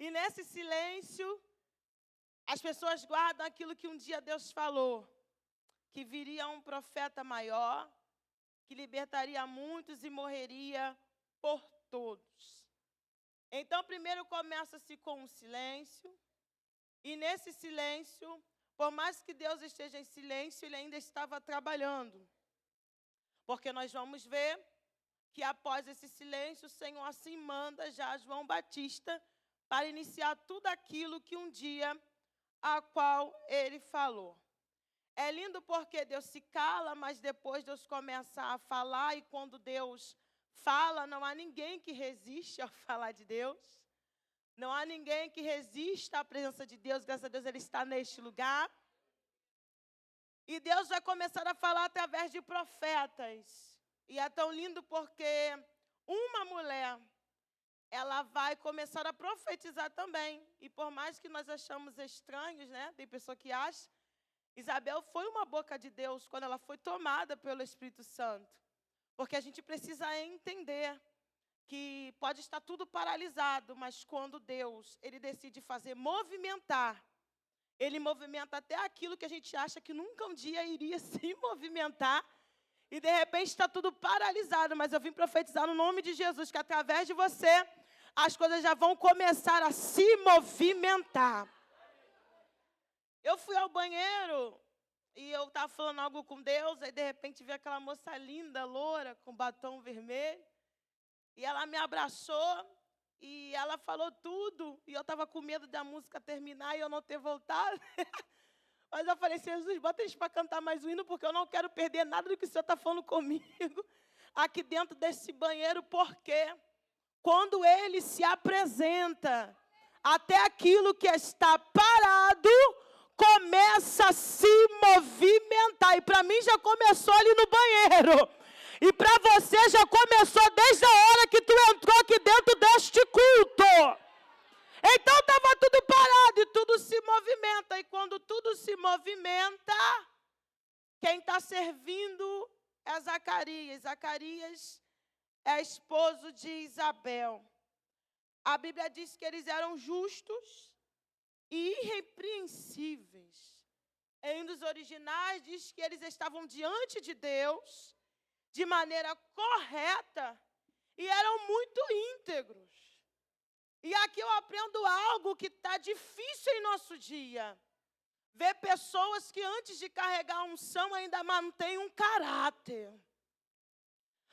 E nesse silêncio, as pessoas guardam aquilo que um dia Deus falou, que viria um profeta maior, que libertaria muitos e morreria por todos. Então, primeiro começa-se com um silêncio, e nesse silêncio, por mais que Deus esteja em silêncio, Ele ainda estava trabalhando. Porque nós vamos ver que após esse silêncio, o Senhor assim manda já João Batista para iniciar tudo aquilo que um dia a qual Ele falou. É lindo porque Deus se cala, mas depois Deus começa a falar, e quando Deus fala, não há ninguém que resiste ao falar de Deus. Não há ninguém que resista à presença de Deus. Graças a Deus Ele está neste lugar. E Deus vai começar a falar através de profetas. E é tão lindo porque uma mulher, ela vai começar a profetizar também. E por mais que nós achamos estranhos, né? Tem pessoa que acha. Isabel foi uma boca de Deus quando ela foi tomada pelo Espírito Santo. Porque a gente precisa entender que pode estar tudo paralisado, mas quando Deus, Ele decide fazer movimentar, Ele movimenta até aquilo que a gente acha que nunca um dia iria se movimentar, e de repente está tudo paralisado, mas eu vim profetizar no nome de Jesus, que através de você, as coisas já vão começar a se movimentar. Eu fui ao banheiro, e eu estava falando algo com Deus, aí de repente vi aquela moça linda, loura, com batom vermelho, e ela me abraçou, e ela falou tudo, e eu estava com medo da música terminar e eu não ter voltado. Mas eu falei, Jesus, bota eles para cantar mais um hino, porque eu não quero perder nada do que o Senhor está falando comigo aqui dentro desse banheiro, porque quando Ele se apresenta, até aquilo que está parado começa a se movimentar. E para mim já começou ali no banheiro. E para você já começou desde a hora que tu entrou aqui dentro deste culto. Então estava tudo parado e tudo se movimenta. E quando tudo se movimenta, quem está servindo é Zacarias. Zacarias é esposo de Isabel. A Bíblia diz que eles eram justos e irrepreensíveis. Em um dos originais diz que eles estavam diante de Deus de maneira correta e eram muito íntegros. E aqui eu aprendo algo que está difícil em nosso dia. Ver pessoas que antes de carregar a unção ainda mantêm um caráter.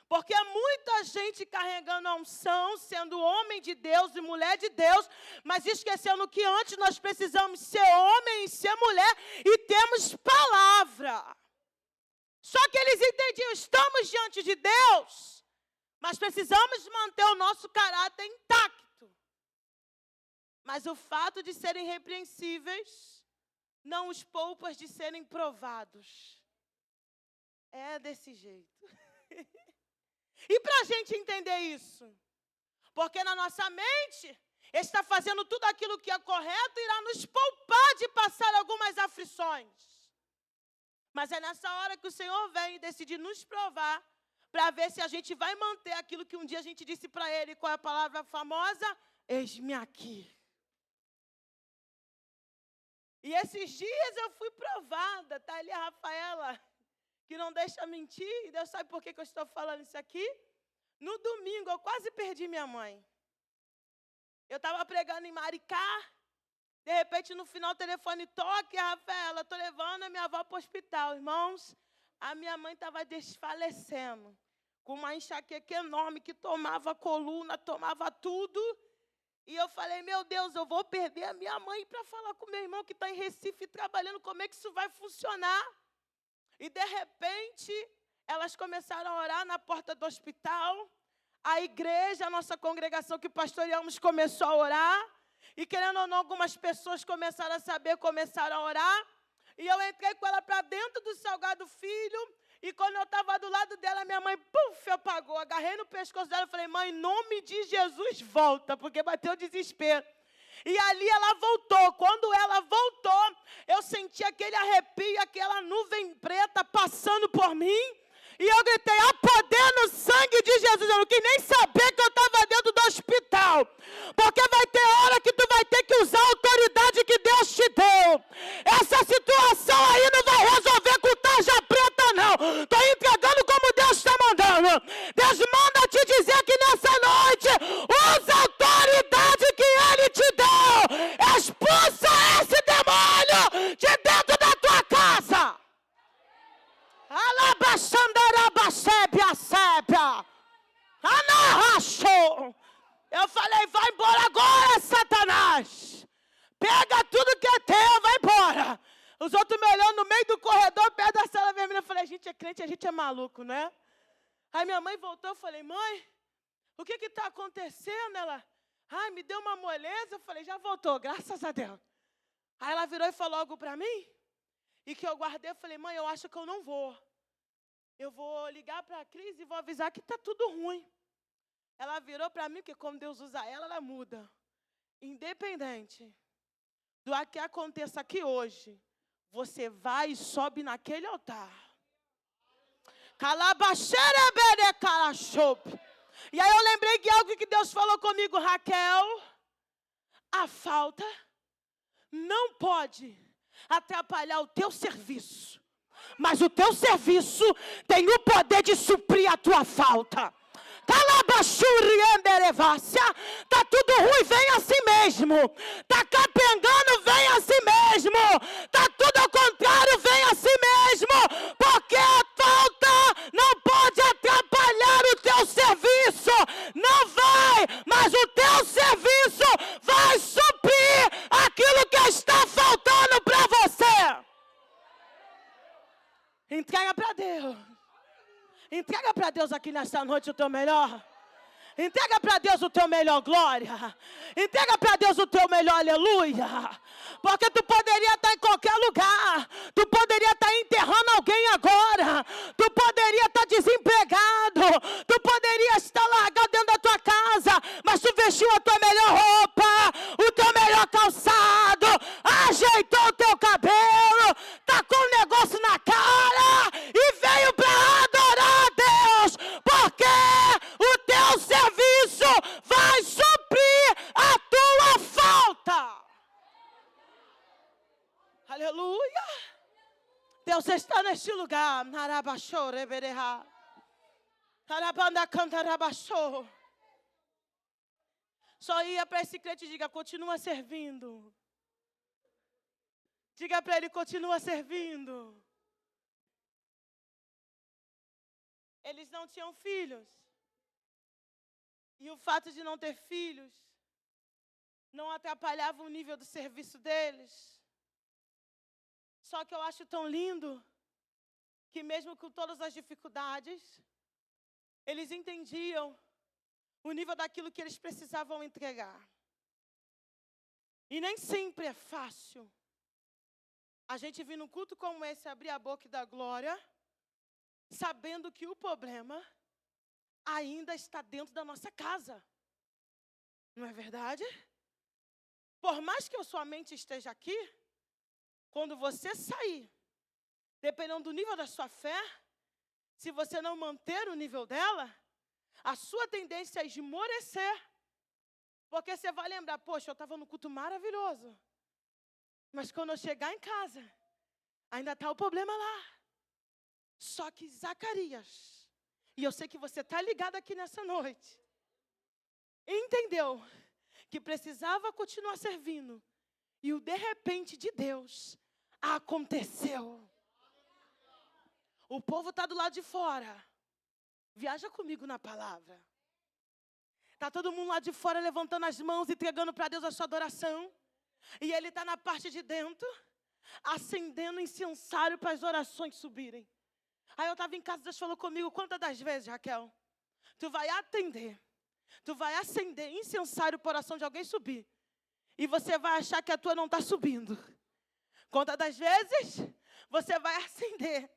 Porque muita gente carregando a unção, sendo homem de Deus e mulher de Deus, mas esquecendo que antes nós precisamos ser homem e ser mulher e temos palavra. Só que eles entendiam, estamos diante de Deus, mas precisamos manter o nosso caráter intacto. Mas o fato de serem irrepreensíveis não os poupa de serem provados. É desse jeito. E para a gente entender isso? Porque na nossa mente, está fazendo tudo aquilo que é correto, irá nos poupar de passar algumas aflições. Mas é nessa hora que o Senhor vem e decide nos provar, para ver se a gente vai manter aquilo que um dia a gente disse para Ele. Qual é a palavra famosa? Eis-me aqui. E esses dias eu fui provada, tá ali a Rafaela, que não deixa mentir, e Deus sabe por que eu estou falando isso aqui? No domingo, eu quase perdi minha mãe. Eu estava pregando em Maricá, de repente, no final, o telefone toca, Rafaela, estou levando a minha avó para o hospital. Irmãos, a minha mãe estava desfalecendo, com uma enxaqueca enorme, que tomava a coluna, tomava tudo. E eu falei, meu Deus, eu vou perder a minha mãe para falar com meu irmão que está em Recife trabalhando, como é que isso vai funcionar? E, de repente, elas começaram a orar na porta do hospital. A igreja, a nossa congregação que pastoreamos, começou a orar. E, querendo ou não, algumas pessoas começaram a saber, começaram a orar. E eu entrei com ela para dentro do Salgado Filho. E quando eu estava do lado dela, minha mãe, puf, apagou. Agarrei no pescoço dela e falei, mãe, em nome de Jesus, volta, porque bateu desespero. E ali ela voltou. Quando ela voltou, eu senti aquele arrepio, aquela nuvem preta passando por mim. E eu gritei, há poder no sangue de Jesus. Eu não quis nem saber que eu estava dentro do hospital. Porque vai ter hora que tu vai Aí minha mãe voltou, eu falei, mãe, o que está acontecendo? Ela, me deu uma moleza. Eu falei, já voltou, graças a Deus. Aí ela virou e falou algo para mim, e que eu guardei. Eu falei, mãe, eu acho que eu não vou. Eu vou ligar para a Cris e vou avisar que está tudo ruim. Ela virou para mim, porque como Deus usa ela, ela muda. Independente do que aconteça aqui hoje, você vai e sobe naquele altar. E aí eu lembrei de algo que Deus falou comigo, Raquel. A falta não pode atrapalhar o teu serviço. Mas o teu serviço tem o poder de suprir a tua falta. Tá tudo ruim, vem assim mesmo. Tá capengando, vem assim mesmo. Tá tudo ao contrário, vem assim mesmo. Porque a falta não pode atrapalhar o teu serviço. Não vai, mas o teu serviço vai suprir aquilo que está faltando para você. Entrega para Deus. Entrega para Deus aqui nesta noite o teu melhor. Entrega para Deus o teu melhor glória. Entrega para Deus o teu melhor aleluia. Porque tu poderia estar em qualquer lugar. Tu poderia estar enterrando alguém agora. Tu poderia estar desempregado. Tu poderia estar largado dentro da tua casa. Mas tu vestiu a tua melhor roupa, o teu melhor calçado, ajeitou o teu cabelo, tá com um negócio na cara e veio para adorar a Deus. Porque o teu serviço vai suprir a tua falta. Aleluia. Deus está neste lugar. Só ia para esse crente e diga, continua servindo. Diga para ele, continua servindo. Eles não tinham filhos. E o fato de não ter filhos não atrapalhava o nível do serviço deles. Só que eu acho tão lindo que mesmo com todas as dificuldades, eles entendiam o nível daquilo que eles precisavam entregar. E nem sempre é fácil a gente vir num culto como esse, abrir a boca e dar glória, sabendo que o problema ainda está dentro da nossa casa. Não é verdade? Por mais que a sua mente esteja aqui, quando você sair, dependendo do nível da sua fé, se você não manter o nível dela, a sua tendência é esmorecer. Porque você vai lembrar, poxa, eu estava no culto maravilhoso. Mas quando eu chegar em casa, ainda está o problema lá. Só que Zacarias, e eu sei que você está ligado aqui nessa noite, entendeu que precisava continuar servindo. E o de repente de Deus aconteceu. O povo está do lado de fora. Viaja comigo na palavra. Está todo mundo lá de fora levantando as mãos, entregando para Deus a sua adoração. E ele está na parte de dentro, acendendo incensário para as orações subirem. Aí eu estava em casa, Deus falou comigo, quantas das vezes, Raquel, tu vai atender, tu vai acender incensário para a oração de alguém subir. E você vai achar que a tua não está subindo. Quantas das vezes você vai acender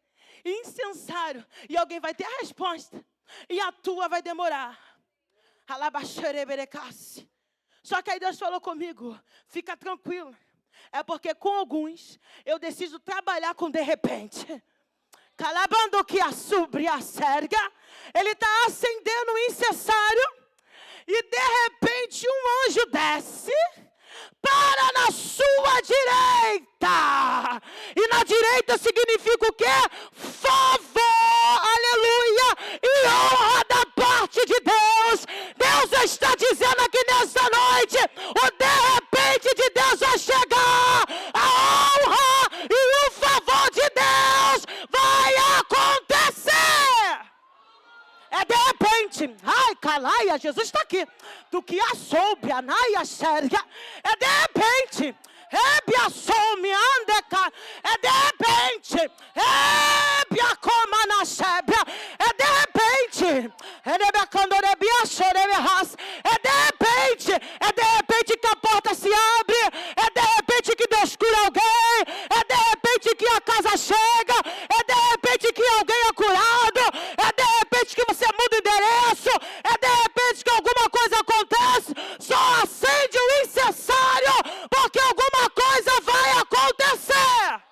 incensário e alguém vai ter a resposta. E a tua vai demorar. Só que aí Deus falou comigo, fica tranquilo. É porque com alguns eu decido trabalhar com de repente. Calabando que a sobre a serga, ele está acendendo o incensário e de repente um anjo desce, para na sua direita. E na direita significa o quê? Favor, aleluia, e honra da parte de Deus. Deus está dizendo aqui nessa noite, o de repente de Deus vai chegar. A honra e o favor de Deus vai acontecer. É de repente. Ai, calaia, Jesus está aqui. Do que a soube, a naia sérgia. É de repente. Rebia some andeca. É de repente. Rebia coma na sébia. É de repente. É de repente que a porta se abre, é de repente que Deus cura alguém, é de repente que a casa chega, é de repente que alguém é curado, é de repente que você muda o endereço, é de repente que alguma coisa acontece. Só acende o incensário, porque alguma coisa vai acontecer.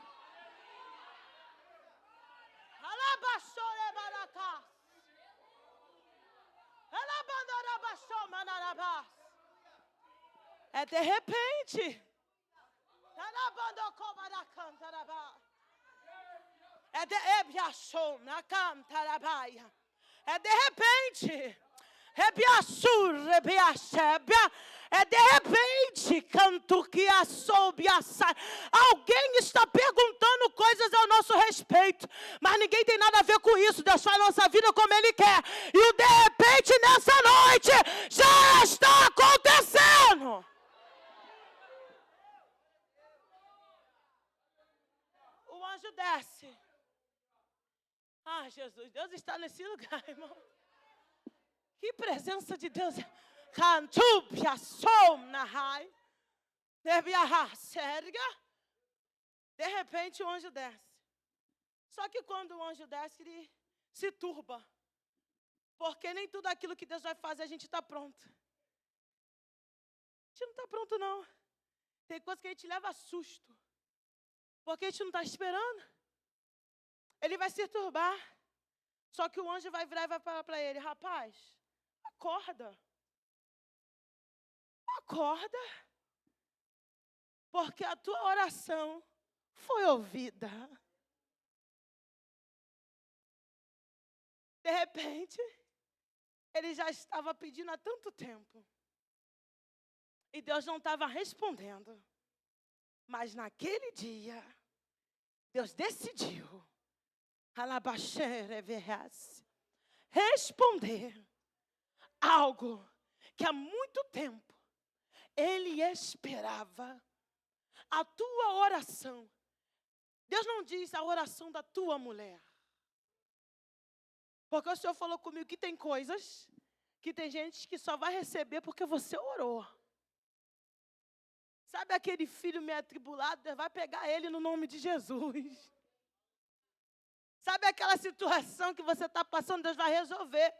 É de repente. É de repente. É de repente, canto que assoube assar. Alguém está perguntando coisas ao nosso respeito, mas ninguém tem nada a ver com isso. Deus faz a nossa vida como Ele quer. E o de repente nessa noite já está acontecendo. O anjo desce. Ah, Jesus, Deus está nesse lugar, irmão. Que presença de Deus. De repente o anjo desce. Só que quando o anjo desce, ele se turba. Porque nem tudo aquilo que Deus vai fazer a gente está pronto. A gente não está pronto, não. Tem coisa que a gente leva susto. Porque a gente não está esperando. Ele vai se turbar. Só que o anjo vai virar e vai falar para ele: rapaz, acorda. Acorda. Porque a tua oração foi ouvida. De repente, ele já estava pedindo há tanto tempo. E Deus não estava respondendo. Mas naquele dia, Deus decidiu responder algo que há muito tempo Ele esperava. A tua oração. Deus não diz a oração da tua mulher. Porque o Senhor falou comigo que tem coisas que tem gente que só vai receber porque você orou. Sabe aquele filho meio atribulado? Deus vai pegar ele no nome de Jesus. Sabe aquela situação que você está passando? Deus vai resolver.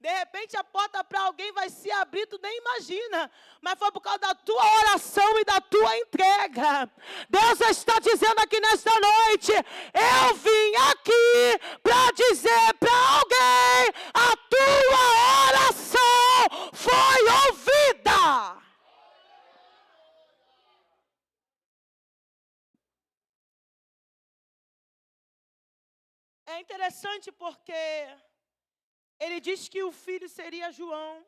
De repente a porta para alguém vai se abrir, tu nem imagina. Mas foi por causa da tua oração e da tua entrega. Deus está dizendo aqui nesta noite: eu vim aqui para dizer para alguém: a tua oração foi ouvida. É interessante porque ele diz que o filho seria João.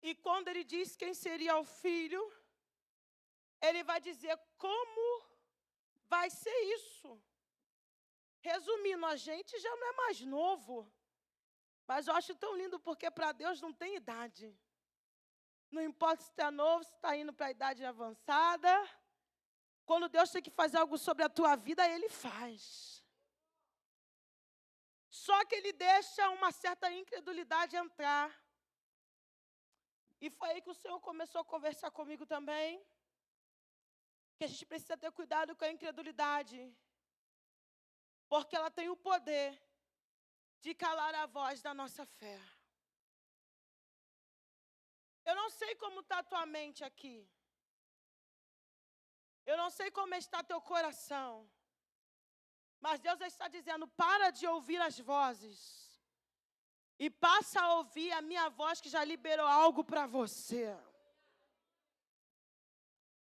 E quando ele diz quem seria o filho, ele vai dizer como vai ser isso. Resumindo, a gente já não é mais novo. Mas eu acho tão lindo porque para Deus não tem idade. Não importa se está novo, se está indo para a idade avançada. Quando Deus tem que fazer algo sobre a tua vida, Ele faz. Só que Ele deixa uma certa incredulidade entrar. E foi aí que o Senhor começou a conversar comigo também. Que a gente precisa ter cuidado com a incredulidade. Porque ela tem o poder de calar a voz da nossa fé. Eu não sei como está a tua mente aqui. Eu não sei como está teu coração. Mas Deus está dizendo: para de ouvir as vozes. E passa a ouvir a minha voz que já liberou algo para você.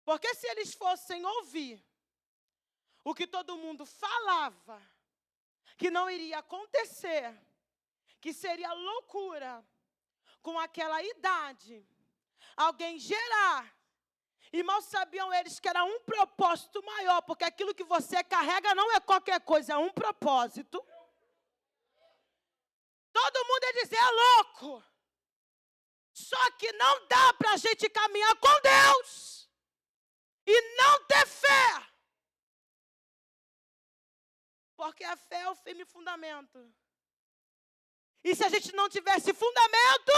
Porque se eles fossem ouvir o que todo mundo falava, que não iria acontecer, que seria loucura, com aquela idade, alguém gerar. E mal sabiam eles que era um propósito maior, porque aquilo que você carrega não é qualquer coisa, é um propósito. Todo mundo ia dizer: é louco. Só que não dá para a gente caminhar com Deus e não ter fé. Porque a fé é o firme fundamento. E se a gente não tivesse fundamento,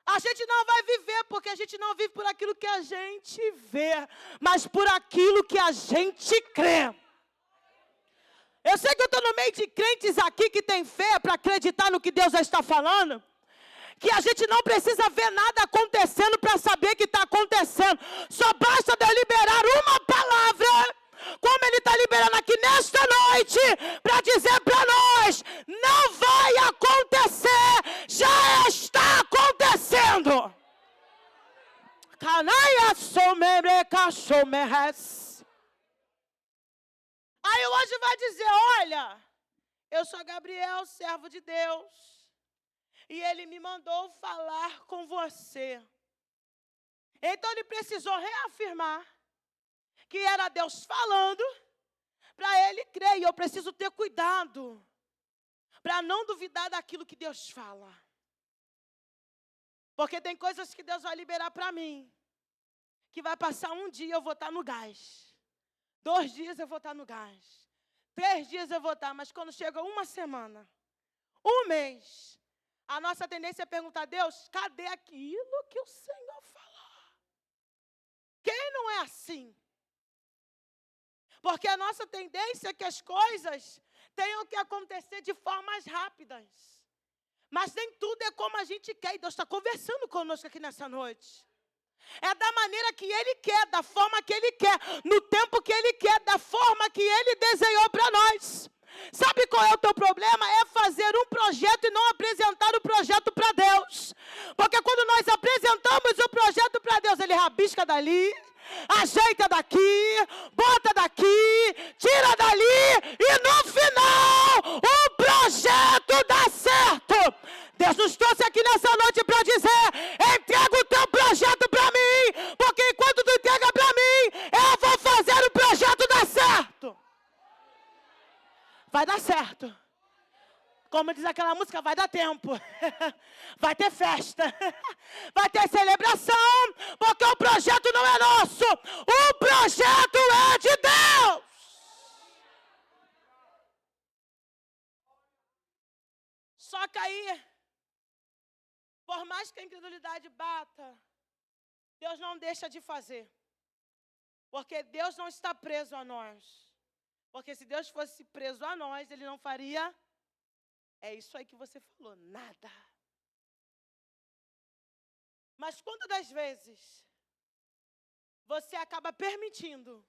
a gente não vai viver, porque a gente não vive por aquilo que a gente vê, mas por aquilo que a gente crê. Eu sei que eu estou no meio de crentes aqui que tem fé para acreditar no que Deus já está falando, que a gente não precisa ver nada acontecendo para saber que está acontecendo. Só basta de eu liberar uma palavra, como Ele está liberando aqui nesta noite, para dizer para nós, não vai acontecer, já está acontecendo. Aí o anjo vai dizer, olha, eu sou Gabriel, servo de Deus, e Ele me mandou falar com você. Então ele precisou reafirmar que era Deus falando, para ele crer. E eu preciso ter cuidado, para não duvidar daquilo que Deus fala. Porque tem coisas que Deus vai liberar para mim, que vai passar um dia eu vou estar no gás, 2 dias eu vou estar no gás, 3 dias eu vou estar, mas quando chega uma semana, 1 mês, a nossa tendência é perguntar, Deus, cadê aquilo que o Senhor falou? Quem não é assim? Porque a nossa tendência é que as coisas tenham que acontecer de formas rápidas. Mas nem tudo é como a gente quer. E Deus está conversando conosco aqui nessa noite. É da maneira que Ele quer, da forma que Ele quer, no tempo que Ele quer, da forma que Ele desenhou para nós. Sabe qual é o teu problema? É fazer um projeto e não apresentar o projeto para Deus. Porque quando nós apresentamos o projeto para Deus, Ele rabisca dali, ajeita daqui, bota daqui, tira dali e no final o projeto dá certo. Deus nos trouxe aqui nessa noite para dizer, entrega o teu projeto para mim, porque enquanto tu entrega para mim, eu vou fazer o projeto dar certo. Vai dar certo. Como diz aquela música, vai dar tempo. Vai ter festa. Vai ter celebração. Porque o projeto não é nosso. O projeto é de Deus. Só que aí, por mais que a incredulidade bata, Deus não deixa de fazer. Porque Deus não está preso a nós. Porque se Deus fosse preso a nós, Ele não faria, é isso aí que você falou, nada. Mas quantas das vezes você acaba permitindo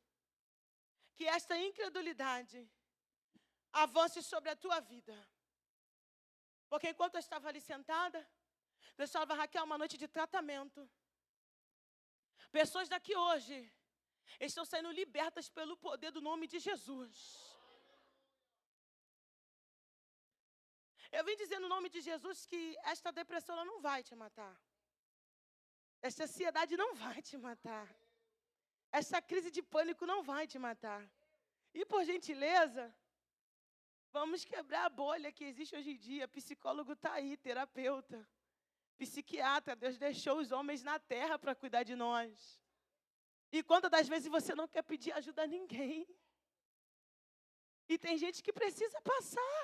que esta incredulidade avance sobre a tua vida? Porque enquanto eu estava ali sentada, Deus falava, Raquel, uma noite de tratamento. Pessoas daqui hoje estão sendo libertas pelo poder do nome de Jesus. Eu vim dizer no nome de Jesus que esta depressão ela não vai te matar. Esta ansiedade não vai te matar. Essa crise de pânico não vai te matar. E por gentileza, vamos quebrar a bolha que existe hoje em dia. Psicólogo está aí, terapeuta, psiquiatra. Deus deixou os homens na terra para cuidar de nós. E quantas das vezes você não quer pedir ajuda a ninguém? E tem gente que precisa passar.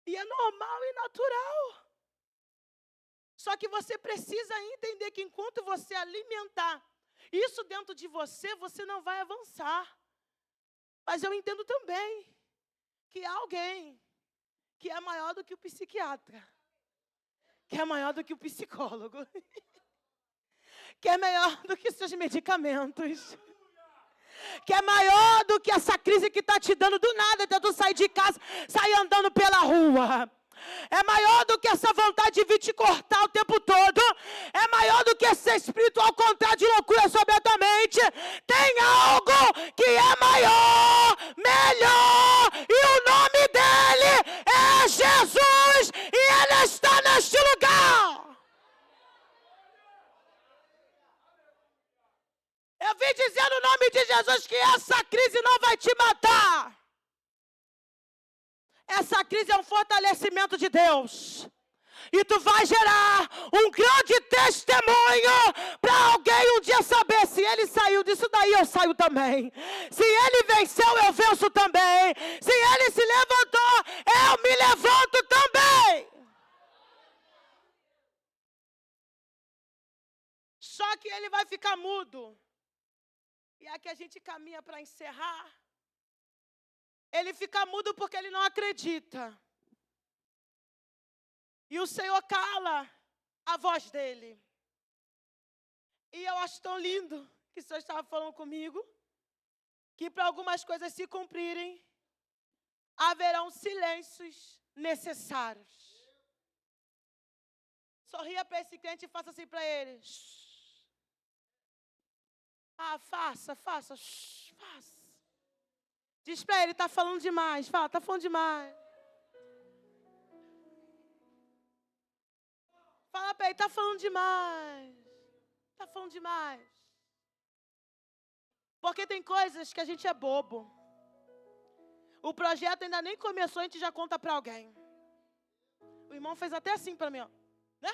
E é normal e natural. Só que você precisa entender que enquanto você alimentar isso dentro de você, você não vai avançar. Mas eu entendo também que há alguém que é maior do que o psiquiatra, que é maior do que o psicólogo, que é maior do que seus medicamentos, que é maior do que essa crise que está te dando do nada, tentando sair de casa, sair andando pela rua. É maior do que essa vontade de vir te cortar o tempo todo. É maior do que esse espírito ao contrário de loucura sobre a tua mente. Tem algo que é maior, melhor, e o nome dele é Jesus, e ele está neste lugar. Eu vim dizer no nome de Jesus que essa crise não vai te matar. Essa crise é um fortalecimento de Deus. E tu vai gerar um grande testemunho para alguém um dia saber, se ele saiu disso daí, eu saio também. Se ele venceu, eu venço também. Se ele se levantou, eu me levanto também. Só que ele vai ficar mudo. E aqui a gente caminha para encerrar. Ele fica mudo porque ele não acredita. E o Senhor cala a voz dele. E eu acho tão lindo que o Senhor estava falando comigo, que para algumas coisas se cumprirem, haverão silêncios necessários. Sorria para esse crente e faça assim para ele. Ah, faça. Faça. Diz para ele, está falando demais. Fala, está falando demais. Fala para ele, está falando demais. Está falando demais. Porque tem coisas que a gente é bobo. O projeto ainda nem começou, a gente já conta para alguém. O irmão fez até assim para mim, ó. Né?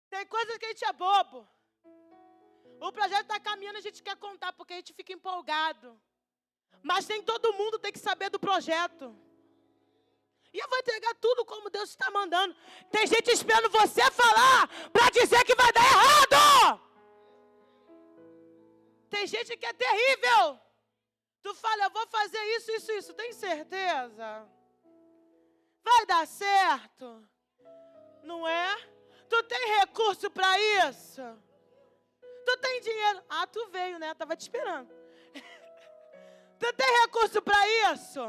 Tem coisas que a gente é bobo. O projeto está caminhando, a gente quer contar, porque a gente fica empolgado. Mas nem todo mundo tem que saber do projeto. E eu vou entregar tudo como Deus está mandando. Tem gente esperando você falar para dizer que vai dar errado. Tem gente que é terrível. Tu fala, eu vou fazer isso. Tem certeza? Vai dar certo? Não é? Tu tem recurso para isso? Tu tem dinheiro? Ah, tu veio, né? Tava te esperando. Tu tem recurso para isso?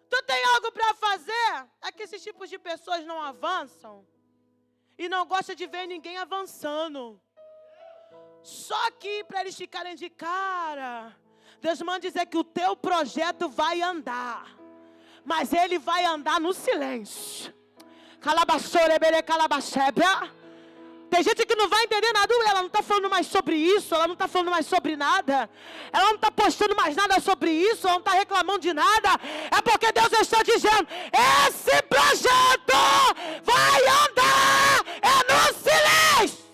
Tu tem algo para fazer? É que esses tipos de pessoas não avançam e não gostam de ver ninguém avançando. Só que para eles ficarem de cara, Deus manda dizer que o teu projeto vai andar, mas ele vai andar no silêncio. Tem gente que não vai entender nada. Ela não está falando mais sobre isso, ela não está falando mais sobre nada, ela não está postando mais nada sobre isso, ela não está reclamando de nada. É porque Deus está dizendo, esse projeto vai andar, é no silêncio.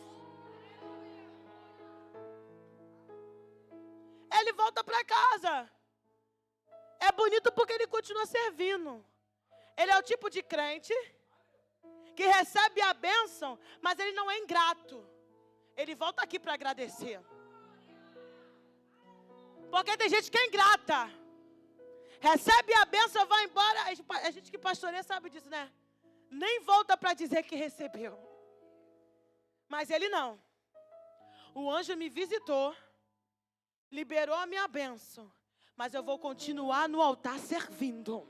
Ele volta para casa. É bonito porque ele continua servindo. Ele é o tipo de crente que recebe a bênção, mas ele não é ingrato. Ele volta aqui para agradecer. Porque tem gente que é ingrata. Recebe a bênção, vai embora. A gente que pastoreia sabe disso, né? Nem volta para dizer que recebeu. Mas ele não. O anjo me visitou, liberou a minha bênção, mas eu vou continuar no altar servindo.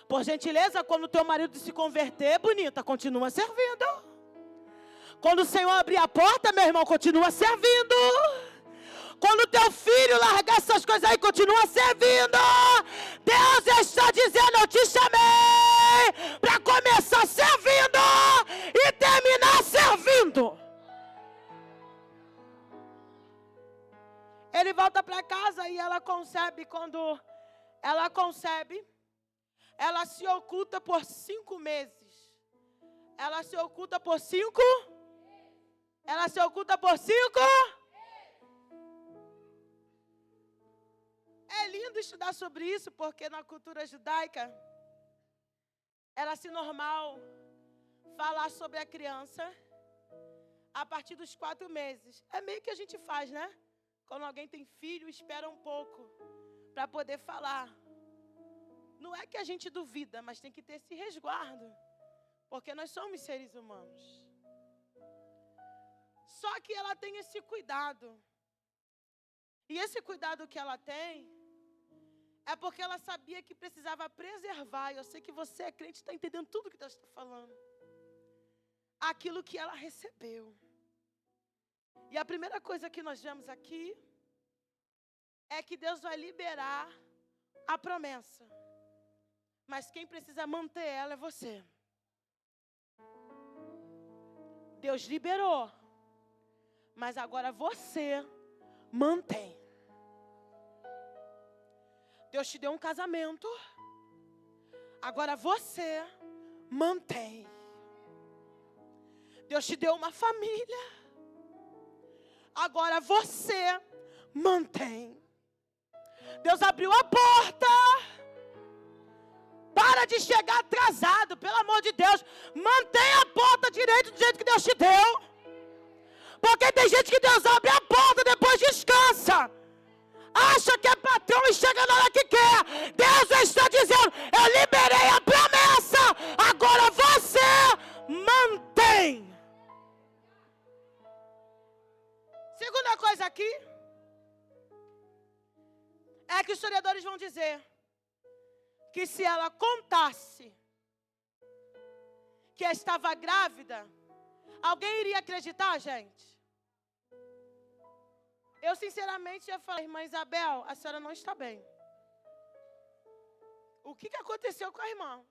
Por gentileza, quando o teu marido se converter, bonita, continua servindo. Quando o Senhor abrir a porta, meu irmão, continua servindo. Quando o teu filho largar essas coisas aí, continua servindo. Deus está dizendo, eu te chamei para começar servindo e terminar servindo. Ele volta para casa e ela concebe. Quando ela concebe, ela se oculta por 5 meses. Ela se oculta por 5? Ela se oculta por 5? É lindo estudar sobre isso, porque na cultura judaica era-se normal falar sobre a criança a partir dos 4 meses. É meio que a gente faz, né? Quando alguém tem filho, espera um pouco para poder falar. Não é que a gente duvida, mas tem que ter esse resguardo, porque nós somos seres humanos. Só que ela tem esse cuidado. E esse cuidado que ela tem é porque ela sabia que precisava preservar. Eu sei que você é crente e está entendendo tudo que Deus está falando. Aquilo que ela recebeu. E a primeira coisa que nós vemos aqui é que Deus vai liberar a promessa. Mas quem precisa manter ela é você. Deus liberou, mas agora você mantém. Deus te deu um casamento, agora você mantém. Deus te deu uma família, agora você mantém. Deus abriu a porta. Para de chegar atrasado, pelo amor de Deus. Mantenha a porta de direito do jeito que Deus te deu. Porque tem gente que Deus abre a porta, depois descansa. Acha que é patrão e chega na hora que quer. Deus está dizendo, eu liberei a promessa. Agora você mantém. Segunda coisa aqui, é que os historiadores vão dizer que se ela contasse que estava grávida, alguém iria acreditar, gente? Eu sinceramente ia falar, irmã Isabel, a senhora não está bem. O que aconteceu com a irmã?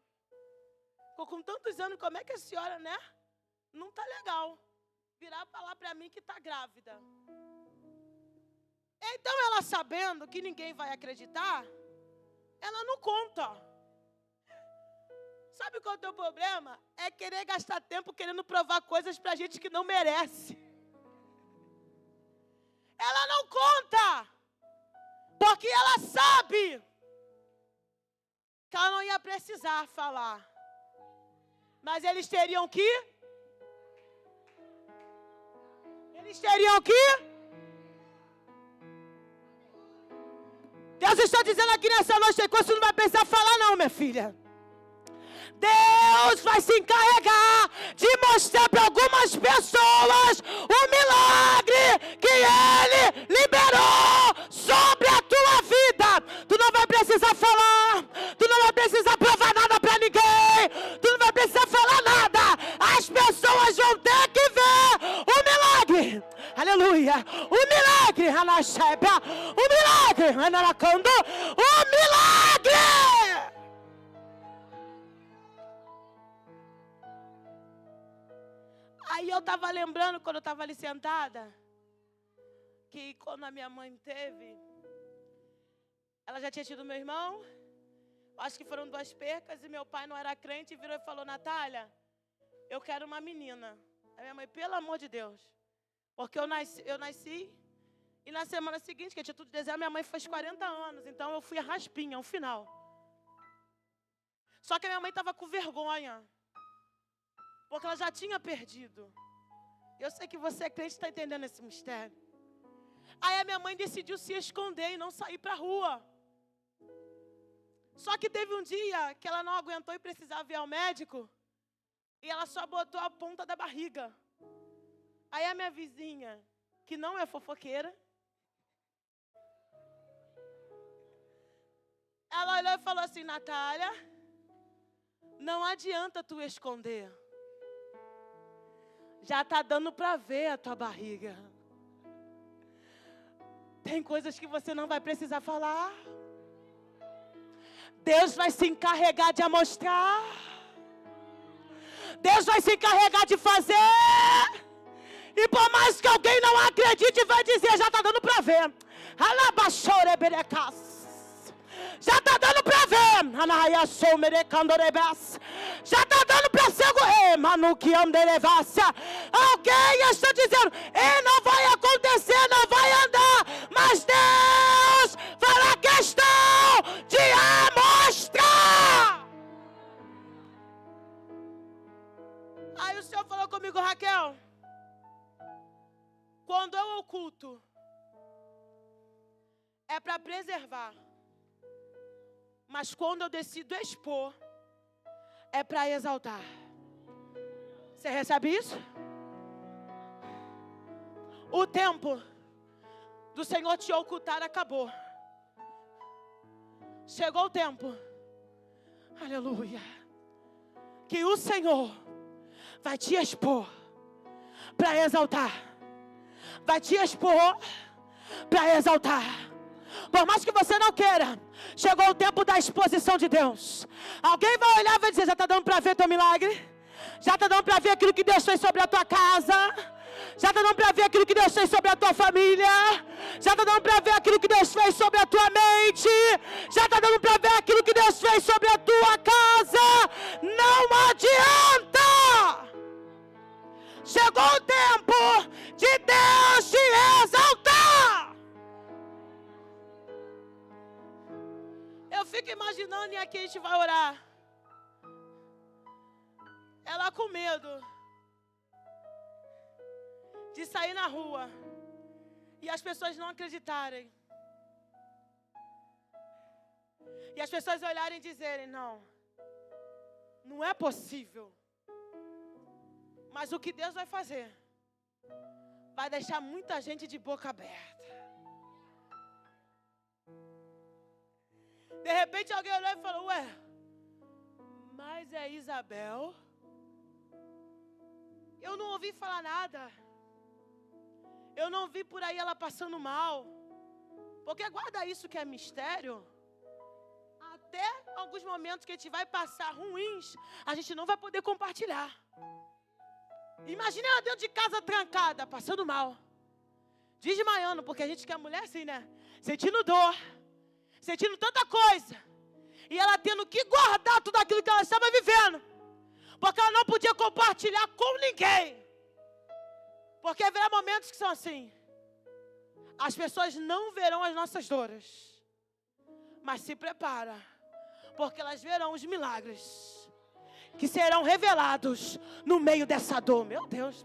Ficou com tantos anos, como é que a senhora, né? Não está legal. Virar e falar para mim que está grávida. Então ela sabendo que ninguém vai acreditar, ela não conta. Sabe qual é o teu problema? É querer gastar tempo querendo provar coisas pra gente que não merece. Ela não conta. Porque ela sabe que ela não ia precisar falar. Mas eles teriam que? Deus está dizendo aqui nessa noite que você não vai precisar falar não, minha filha. Deus vai se encarregar de mostrar para algumas pessoas o milagre que Ele liberou sobre a tua vida. Tu não vai precisar falar, tu não vai precisar provar nada para ninguém, tu não vai precisar falar nada. As pessoas vão ter que ver o milagre. Aleluia. O milagre, Anasheba. O milagre, Anaracando. O milagre. Aí eu estava lembrando, quando eu estava ali sentada, que quando a minha mãe teve, ela já tinha tido meu irmão, acho que foram 2 percas, e meu pai não era crente, e virou e falou, Natália, eu quero uma menina. A minha mãe, pelo amor de Deus, porque eu nasci, e na semana seguinte, que eu tinha tudo de desenho, minha mãe fez 40 anos, então eu fui a raspinha, ao final. Só que a minha mãe estava com vergonha. Porque ela já tinha perdido. Eu sei que você é crente e está entendendo esse mistério. Aí a minha mãe decidiu se esconder e não sair para a rua. Só que teve um dia que ela não aguentou e precisava ir ao médico. E ela só botou a ponta da barriga. Aí a minha vizinha, que não é fofoqueira, ela olhou e falou assim, Natália, não adianta tu esconder. Já está dando para ver a tua barriga. Tem coisas que você não vai precisar falar. Deus vai se encarregar de amostrar. Deus vai se encarregar de fazer. E por mais que alguém não acredite, vai dizer, já está dando para ver. Já está dando para ver. Já está dando para ser. Alguém está dizendo, não vai acontecer, não vai andar. Mas Deus fará questão de amostrar. Aí o Senhor falou comigo, Raquel, quando eu oculto, é para preservar. Mas quando eu decido expor, é para exaltar. Você recebe isso? O tempo do Senhor te ocultar acabou. Chegou o tempo, aleluia, que o Senhor vai te expor para exaltar. Vai te expor para exaltar. Por mais que você não queira, chegou o tempo da exposição de Deus. Alguém vai olhar e vai dizer, já está dando para ver teu milagre? Já está dando para ver aquilo que Deus fez sobre a tua casa? Já está dando para ver aquilo que Deus fez sobre a tua família? Já está dando para ver aquilo que Deus fez sobre a tua mente? Já está dando para ver aquilo que Deus fez sobre a tua casa? Não adianta! Chegou o tempo de Deus te exaltar! Eu fico imaginando, e aqui a gente vai orar. Ela com medo sair na rua e as pessoas não acreditarem. E as pessoas olharem e dizerem, não é possível. Mas o que Deus vai fazer? Vai deixar muita gente de boca aberta. De repente alguém olhou e falou, mas é Isabel? Eu não ouvi falar nada. Eu não vi por aí ela passando mal. Porque guarda isso que é mistério. Até alguns momentos que a gente vai passar ruins, a gente não vai poder compartilhar. Imagina ela dentro de casa trancada, passando mal. Desmaiando, porque a gente que é mulher assim, né? Sentindo dor. Sentindo tanta coisa. E ela tendo que guardar tudo aquilo que ela estava vivendo. Porque ela não podia compartilhar com ninguém. Porque haverá momentos que são assim. As pessoas não verão as nossas dores. Mas se prepara. Porque elas verão os milagres. Que serão revelados no meio dessa dor. Meu Deus.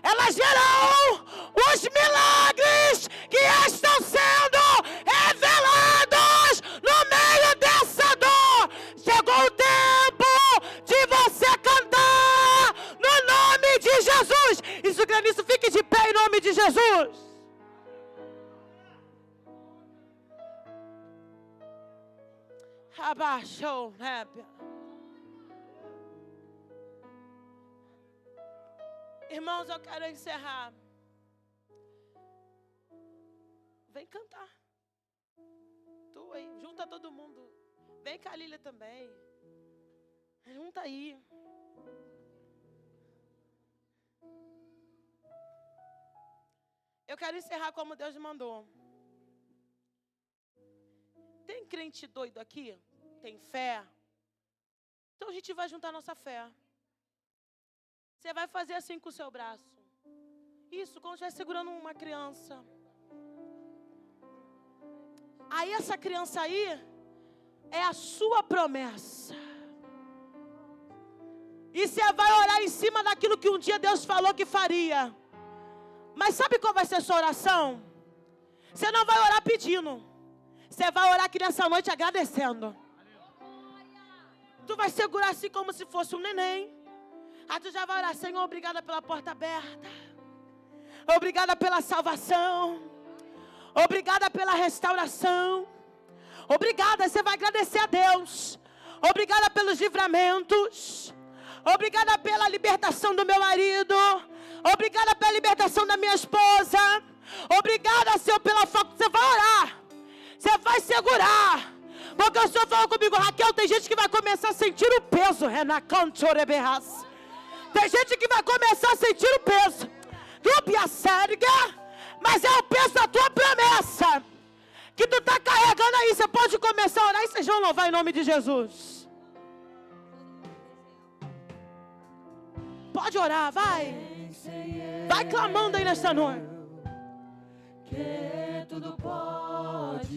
Elas verão os milagres que estão sendo revelados no meio dessa dor. Chegou o tempo de você cantar no nome de Jesus. Isso, granizo, fique de pé em nome de Jesus. Abaixou, irmãos, eu quero encerrar. Vem cantar. Tu aí, junta todo mundo. Vem com a Lília também. Junta aí. Eu quero encerrar como Deus mandou. Tem crente doido aqui? Tem fé? Então a gente vai juntar nossa fé. Você vai fazer assim com o seu braço. Isso, como se estivesse segurando uma criança. Aí essa criança aí é a sua promessa. E você vai orar em cima daquilo que um dia Deus falou que faria. Mas sabe qual vai ser a sua oração? Você não vai orar pedindo. Você vai orar aqui nessa noite agradecendo. Tu vai segurar assim como se fosse um neném. Aí tu já vai orar, Senhor, obrigada pela porta aberta. Obrigada pela salvação. Obrigada pela restauração. Obrigada, você vai agradecer a Deus. Obrigada pelos livramentos. Obrigada pela libertação do meu marido. Obrigada pela libertação da minha esposa. Obrigada, Senhor, pela faculdade. Você vai orar. Você vai segurar. Porque o Senhor falou comigo, Raquel, tem gente que vai começar a sentir o peso. Tem gente que vai começar a sentir o peso. Mas é o peso da tua promessa. Que tu está carregando aí. Você pode começar a orar e vocês vão louvar em nome de Jesus. Pode orar, vai. Vai clamando aí nesta noite. Que tudo podes,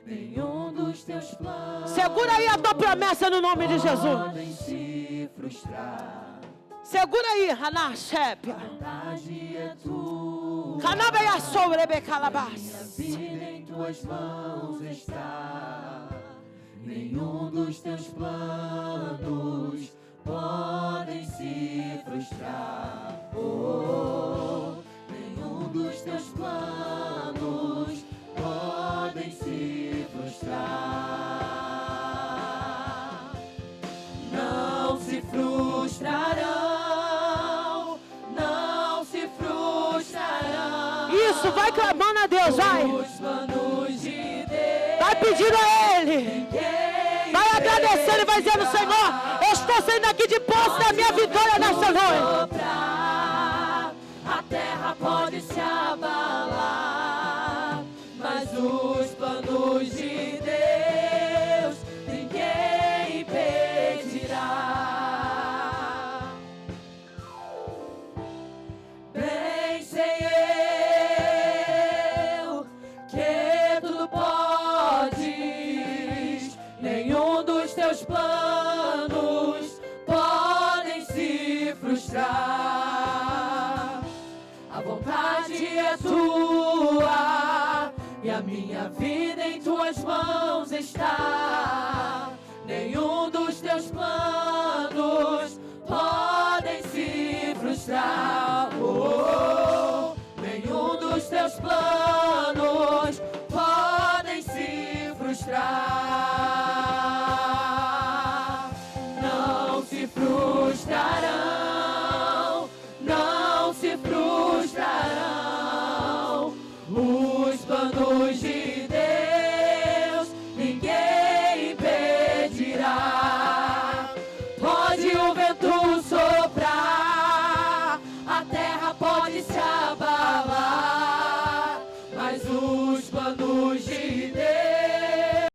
nenhum dos teus planos. Segura aí a tua promessa no nome de Jesus. Podem se frustrar. Segura aí, Hanashepia. A vontade é tua. Canabeia sobre Minha Becalabás. vida em tuas mãos está. Nenhum dos teus planos podem se frustrar. Nenhum dos teus planos podem se frustrar. Não se frustrarão, não se frustrarão. Isso, vai clamando a Deus, vai. Os planos de Deus. Vai pedindo a Ele. Vai agradecendo e vai dizendo, Senhor, eu estou saindo aqui de posse da minha vitória nessa noite. A terra pode se abalar, mas os planos de Deus ninguém impedirá. Bem sei eu que tudo podes, nenhum dos teus planos podem se mãos